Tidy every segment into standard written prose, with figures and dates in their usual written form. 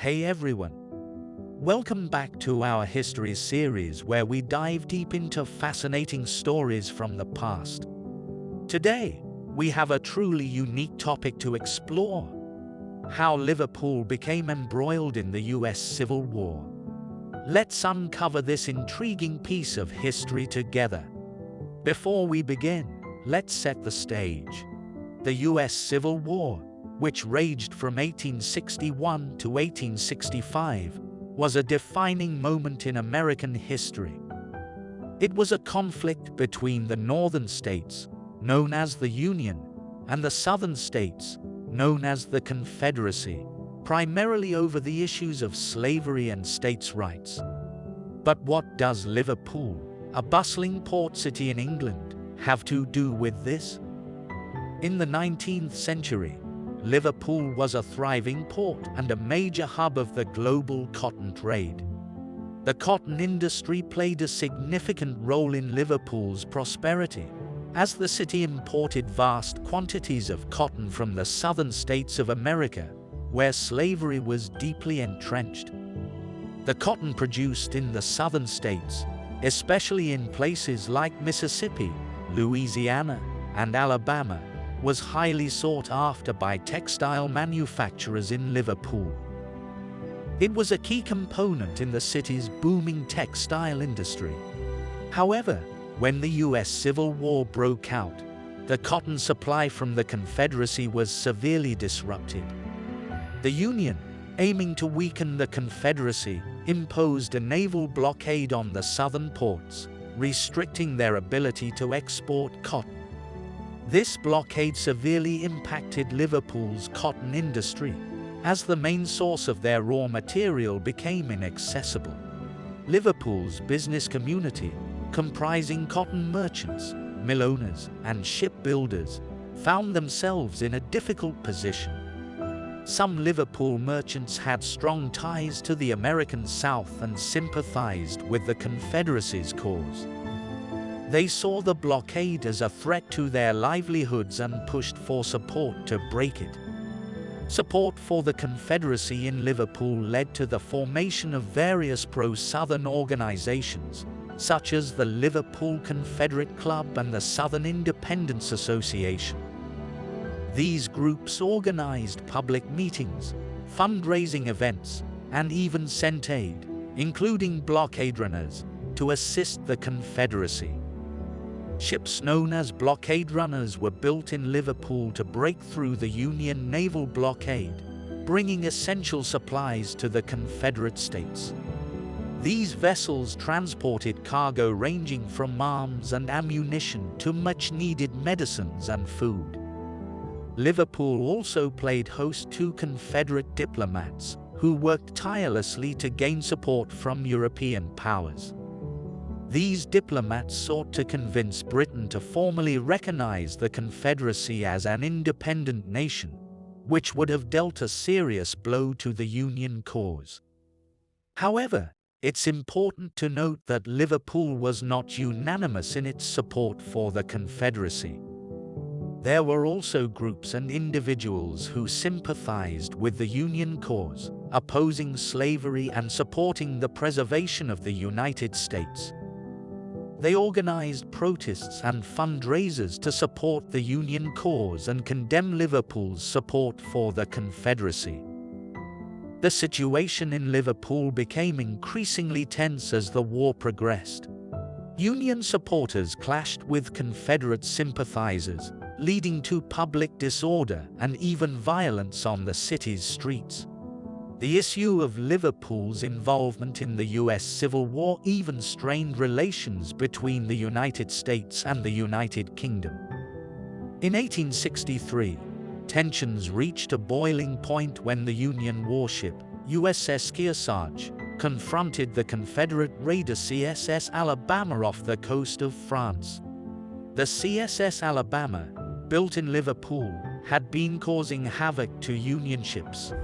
Hey everyone! Welcome back to our history series where we dive deep into fascinating stories from the past. Today, we have a truly unique topic to explore: how Liverpool became embroiled in the US Civil War. Let's uncover this intriguing piece of history together. Before we begin, let's set the stage. The US Civil War, which raged from 1861 to 1865, was a defining moment in American history. It was a conflict between the northern states, known as the Union, and the southern states, known as the Confederacy, primarily over the issues of slavery and states' rights. But what does Liverpool, a bustling port city in England, have to do with this? In the 19th century, Liverpool was a thriving port and a major hub of the global cotton trade. The cotton industry played a significant role in Liverpool's prosperity, as the city imported vast quantities of cotton from the southern states of America, where slavery was deeply entrenched. The cotton produced in the southern states, especially in places like Mississippi, Louisiana, and Alabama, was highly sought after by textile manufacturers in Liverpool. It was a key component in the city's booming textile industry. However, when the US Civil War broke out, the cotton supply from the Confederacy was severely disrupted. The Union, aiming to weaken the Confederacy, imposed a naval blockade on the southern ports, restricting their ability to export cotton. This blockade severely impacted Liverpool's cotton industry, as the main source of their raw material became inaccessible. Liverpool's business community, comprising cotton merchants, mill owners, and shipbuilders, found themselves in a difficult position. Some Liverpool merchants had strong ties to the American South and sympathized with the Confederacy's cause. They saw the blockade as a threat to their livelihoods and pushed for support to break it. Support for the Confederacy in Liverpool led to the formation of various pro-Southern organizations, such as the Liverpool Confederate Club and the Southern Independence Association. These groups organized public meetings, fundraising events, and even sent aid, including blockade runners, to assist the Confederacy. Ships known as blockade runners were built in Liverpool to break through the Union naval blockade, bringing essential supplies to the Confederate states. These vessels transported cargo ranging from arms and ammunition to much-needed medicines and food. Liverpool also played host to Confederate diplomats, who worked tirelessly to gain support from European powers. These diplomats sought to convince Britain to formally recognize the Confederacy as an independent nation, which would have dealt a serious blow to the Union cause. However, it's important to note that Liverpool was not unanimous in its support for the Confederacy. There were also groups and individuals who sympathized with the Union cause, opposing slavery and supporting the preservation of the United States. They organized protests and fundraisers to support the Union cause and condemn Liverpool's support for the Confederacy. The situation in Liverpool became increasingly tense as the war progressed. Union supporters clashed with Confederate sympathizers, leading to public disorder and even violence on the city's streets. The issue of Liverpool's involvement in the US Civil War even strained relations between the United States and the United Kingdom. In 1863, tensions reached a boiling point when the Union warship, USS Kearsarge, confronted the Confederate raider CSS Alabama off the coast of France. The CSS Alabama, built in Liverpool, had been causing havoc to Union ships.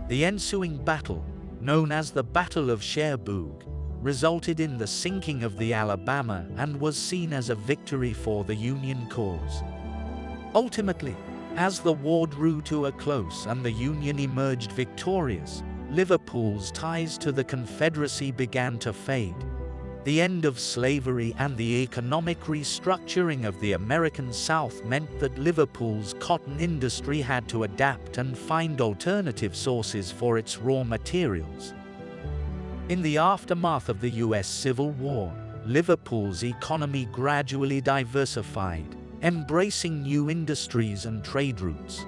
The ensuing battle, known as the Battle of Cherbourg, resulted in the sinking of the Alabama and was seen as a victory for the Union cause. Ultimately, as the war drew to a close and the Union emerged victorious, Liverpool's ties to the Confederacy began to fade. The end of slavery and the economic restructuring of the American South meant that Liverpool's cotton industry had to adapt and find alternative sources for its raw materials. In the aftermath of the U.S. Civil War, Liverpool's economy gradually diversified, embracing new industries and trade routes.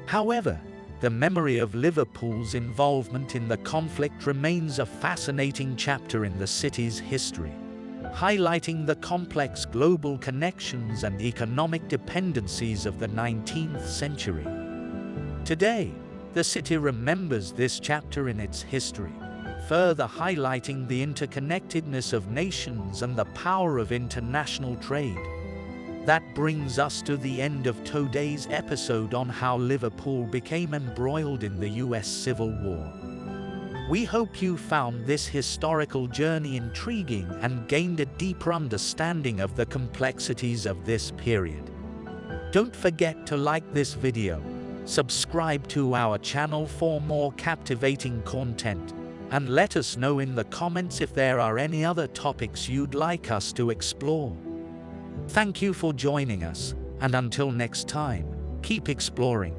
However, the memory of Liverpool's involvement in the conflict remains a fascinating chapter in the city's history, highlighting the complex global connections and economic dependencies of the 19th century. Today, the city remembers this chapter in its history, further highlighting the interconnectedness of nations and the power of international trade. That brings us to the end of today's episode on how Liverpool became embroiled in the US Civil War. We hope you found this historical journey intriguing and gained a deeper understanding of the complexities of this period. Don't forget to like this video, subscribe to our channel for more captivating content, and let us know in the comments if there are any other topics you'd like us to explore. Thank you for joining us, and until next time, keep exploring.